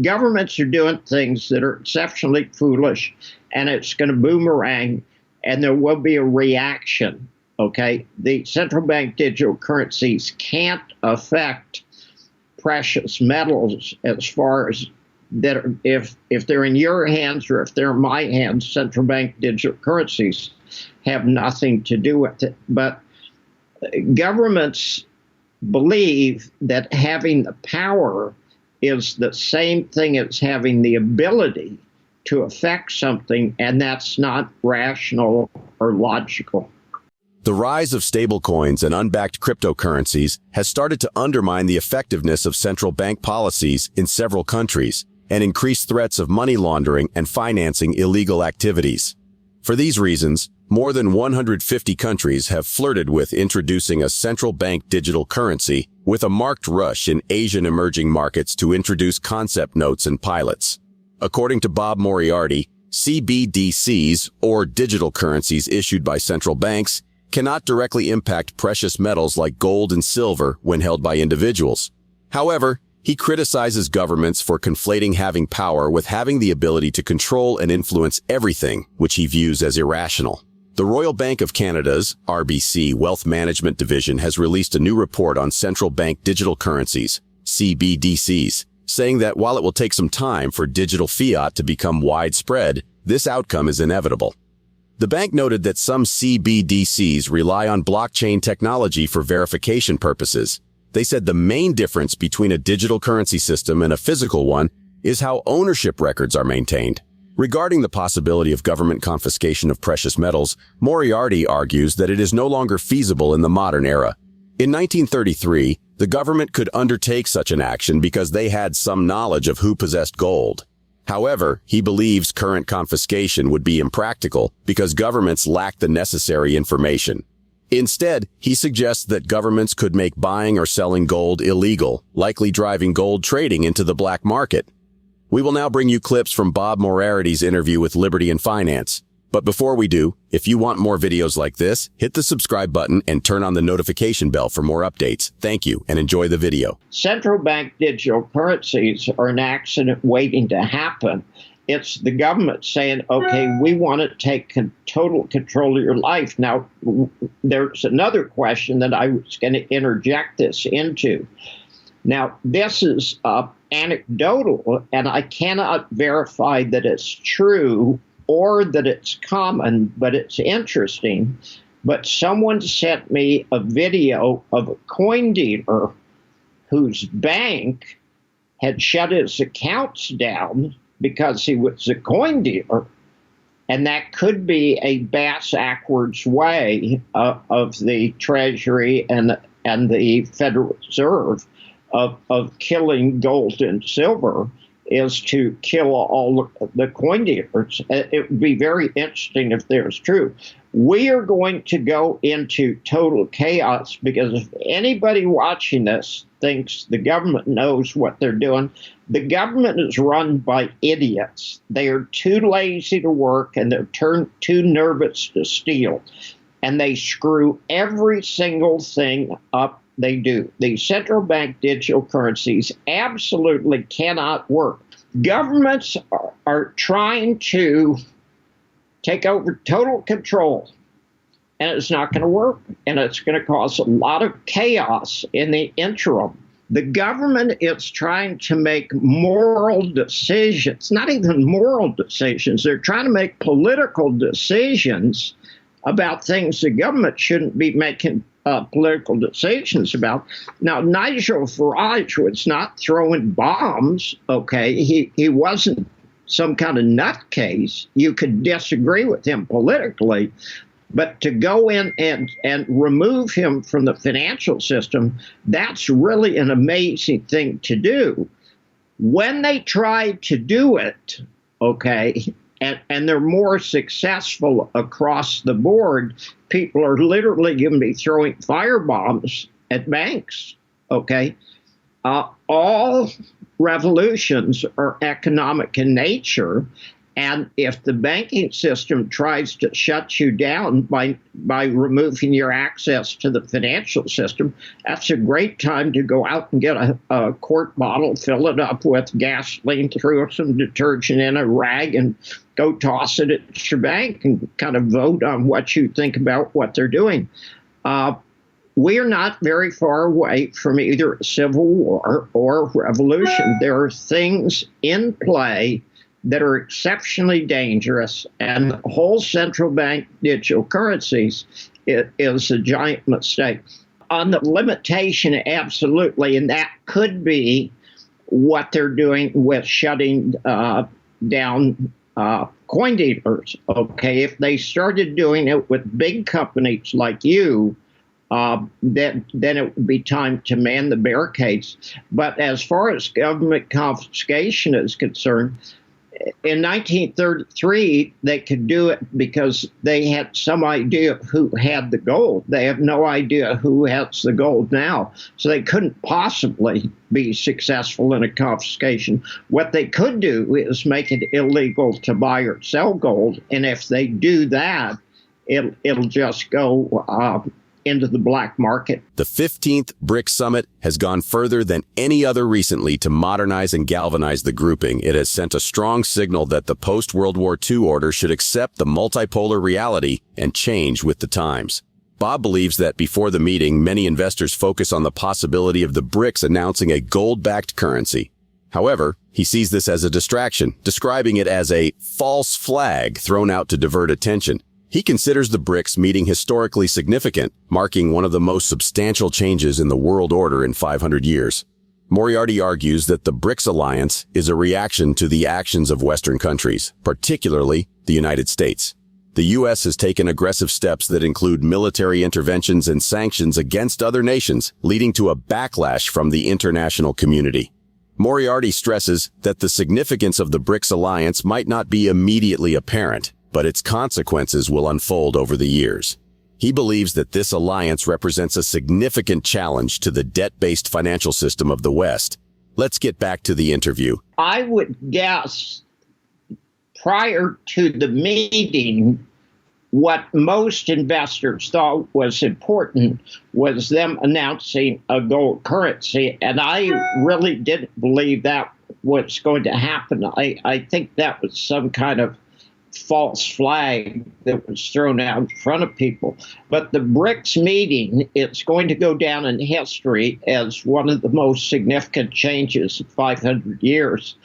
governments are doing things that are exceptionally foolish, and it's going to boomerang, and there will be a reaction. Okay, the central bank digital currencies can't affect precious metals as far as that. If they're in your hands or if they're in my hands, central bank digital currencies have nothing to do with it. But governments believe that having the power is the same thing as having the ability to affect something, and that's not rational or logical. The rise of stablecoins and unbacked cryptocurrencies has started to undermine the effectiveness of central bank policies in several countries and increase threats of money laundering and financing illegal activities. For these reasons, more than 150 countries have flirted with introducing a central bank digital currency, with a marked rush in Asian emerging markets to introduce concept notes and pilots. According to Bob Moriarty, CBDCs, or digital currencies issued by central banks, cannot directly impact precious metals like gold and silver when held by individuals. However, he criticizes governments for conflating having power with having the ability to control and influence everything, which he views as irrational. The Royal Bank of Canada's RBC Wealth Management Division has released a new report on central bank digital currencies, CBDCs, saying that while it will take some time for digital fiat to become widespread, this outcome is inevitable. The bank noted that some CBDCs rely on blockchain technology for verification purposes. They said the main difference between a digital currency system and a physical one is how ownership records are maintained. Regarding the possibility of government confiscation of precious metals, Moriarty argues that it is no longer feasible in the modern era. In 1933, the government could undertake such an action because they had some knowledge of who possessed gold. However, he believes current confiscation would be impractical because governments lack the necessary information. Instead, he suggests that governments could make buying or selling gold illegal, likely driving gold trading into the black market. We will now bring you clips from Bob Moriarty's interview with Liberty and Finance. But before we do, if you want more videos like this, hit the subscribe button and turn on the notification bell for more updates. Thank you, and enjoy the video. Central bank digital currencies are an accident waiting to happen. It's the government saying, okay, we want to take total control of your life. Now, there's another question that I was going to interject this into. Now, this is anecdotal, and I cannot verify that it's true or that it's common, but it's interesting. But someone sent me a video of a coin dealer whose bank had shut his accounts down because he was a coin dealer. And that could be a bass-ackwards way of the Treasury and the Federal Reserve of killing gold and silver, is to kill all the coin dealers. It would be very interesting if there's true. We are going to go into total chaos because if anybody watching this thinks the government knows what they're doing, the government is run by idiots. They are too lazy to work and they're too nervous to steal. And they screw every single thing up they do. The central bank digital currencies absolutely cannot work. Governments are trying to take over total control, and it's not going to work, and it's going to cause a lot of chaos in the interim. The government is trying to make moral decisions, not even moral decisions. They're trying to make political decisions about things the government shouldn't be making political decisions about. Now, Nigel Farage was not throwing bombs, okay? He wasn't some kind of nutcase. You could disagree with him politically, but to go in and remove him from the financial system, that's really an amazing thing to do. When they tried to do it, okay, and they're more successful across the board, people are literally going to be throwing firebombs at banks, okay? All revolutions are economic in nature, And if the banking system tries to shut you down by removing your access to the financial system, that's a great time to go out and get a quart bottle, fill it up with gasoline, throw some detergent in a rag, and go toss it at your bank and kind of vote on what you think about what they're doing. We're not very far away from either a civil war or revolution. There are things in play that are exceptionally dangerous, and the whole central bank digital currencies is a giant mistake. On the limitation, absolutely, and that could be what they're doing with shutting down coin dealers. Okay, if they started doing it with big companies like you, then it would be time to man the barricades. But as far as government confiscation is concerned, in 1933, they could do it because they had some idea of who had the gold. They have no idea who has the gold now. So they couldn't possibly be successful in a confiscation. What they could do is make it illegal to buy or sell gold. And if they do that, it'll just go into the black market. The 15th BRICS Summit has gone further than any other recently to modernize and galvanize the grouping. It has sent a strong signal that the post-World War II order should accept the multipolar reality and change with the times. Bob believes that before the meeting, many investors focus on the possibility of the BRICS announcing a gold-backed currency. However, he sees this as a distraction, describing it as a false flag thrown out to divert attention. He considers the BRICS meeting historically significant, marking one of the most substantial changes in the world order in 500 years. Moriarty argues that the BRICS alliance is a reaction to the actions of Western countries, particularly the United States. The U.S. has taken aggressive steps that include military interventions and sanctions against other nations, leading to a backlash from the international community. Moriarty stresses that the significance of the BRICS alliance might not be immediately apparent, but its consequences will unfold over the years. He believes that this alliance represents a significant challenge to the debt-based financial system of the West. Let's get back to the interview. I would guess prior to the meeting, what most investors thought was important was them announcing a gold currency, and I really didn't believe that was going to happen. I think that was some kind of false flag that was thrown out in front of people. But the BRICS meeting, it's going to go down in history as one of the most significant changes in 500 years.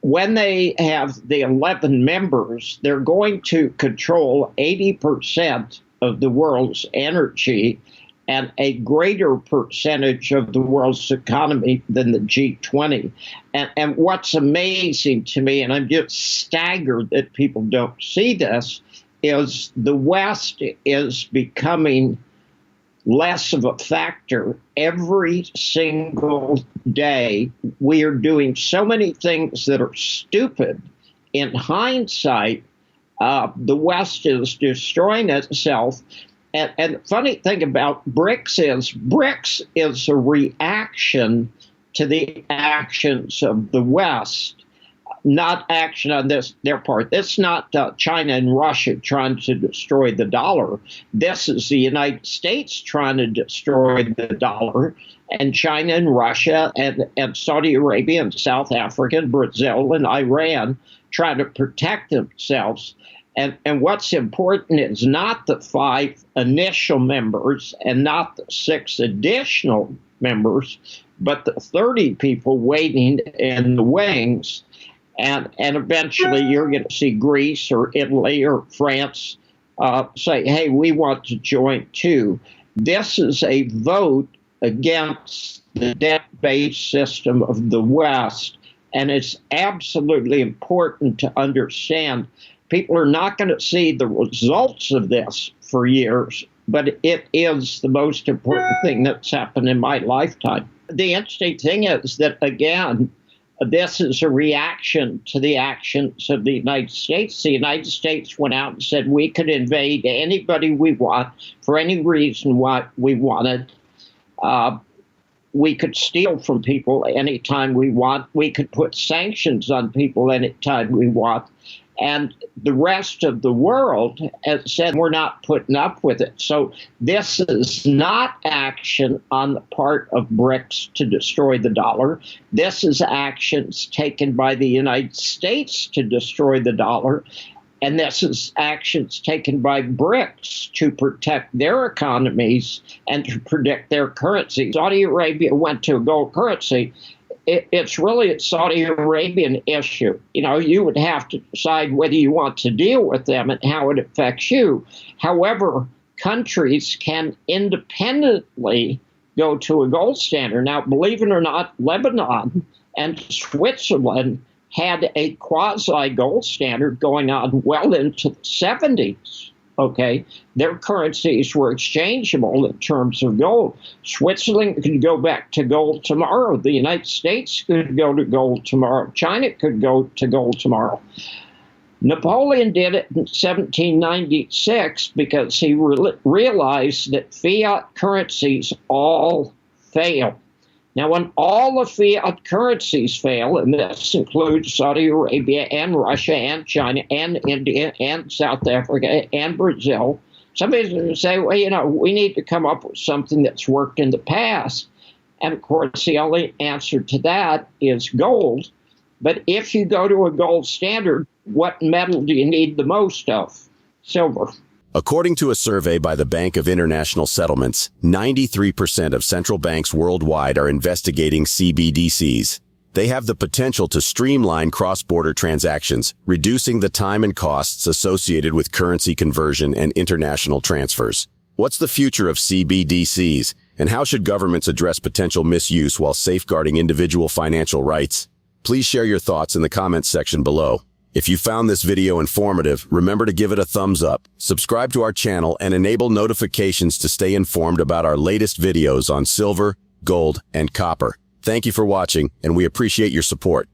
When they have the 11 members, they're going to control 80% of the world's energy and a greater percentage of the world's economy than the G20. And what's amazing to me, and I'm just staggered that people don't see this, is the West is becoming less of a factor every single day. We are doing so many things that are stupid. In hindsight, the West is destroying itself. And the funny thing about BRICS is a reaction to the actions of the West, not action on their part. It's not China and Russia trying to destroy the dollar. This is the United States trying to destroy the dollar, and China and Russia and Saudi Arabia and South Africa and Brazil and Iran trying to protect themselves. And what's important is not the 5 initial members and not the 6 additional members, but the 30 people waiting in the wings. And eventually you're going to see Greece or Italy or France say, hey, we want to join too. This is a vote against the debt-based system of the West. And it's absolutely important to understand people are not going to see the results of this for years, but it is the most important thing that's happened in my lifetime. The interesting thing is that, again, this is a reaction to the actions of the United States. The United States went out and said we could invade anybody we want for any reason what we wanted. we could steal from people anytime we want. We could put sanctions on people anytime we want. And the rest of the world has said we're not putting up with it. So this is not action on the part of BRICS to destroy the dollar. This is actions taken by the United States to destroy the dollar. And this is actions taken by BRICS to protect their economies and to protect their currency. Saudi Arabia went to a gold currency. It's really a Saudi Arabian issue. You know, you would have to decide whether you want to deal with them and how it affects you. However, countries can independently go to a gold standard. Now, believe it or not, Lebanon and Switzerland had a quasi-gold standard going on well into the 70s. Okay, their currencies were exchangeable in terms of gold. Switzerland could go back to gold tomorrow. The United States could go to gold tomorrow. China could go to gold tomorrow. Napoleon did it in 1796 because he realized that fiat currencies all fail. Now, when all the fiat currencies fail, and this includes Saudi Arabia and Russia and China and India and South Africa and Brazil, somebody's going to say, well, you know, we need to come up with something that's worked in the past. And, of course, the only answer to that is gold. But if you go to a gold standard, what metal do you need the most of? Silver. According to a survey by the Bank of International Settlements, 93% of central banks worldwide are investigating CBDCs. They have the potential to streamline cross-border transactions, reducing the time and costs associated with currency conversion and international transfers. What's the future of CBDCs, and how should governments address potential misuse while safeguarding individual financial rights? Please share your thoughts in the comments section below. If you found this video informative, remember to give it a thumbs up, subscribe to our channel, and enable notifications to stay informed about our latest videos on silver, gold, and copper. Thank you for watching, and we appreciate your support.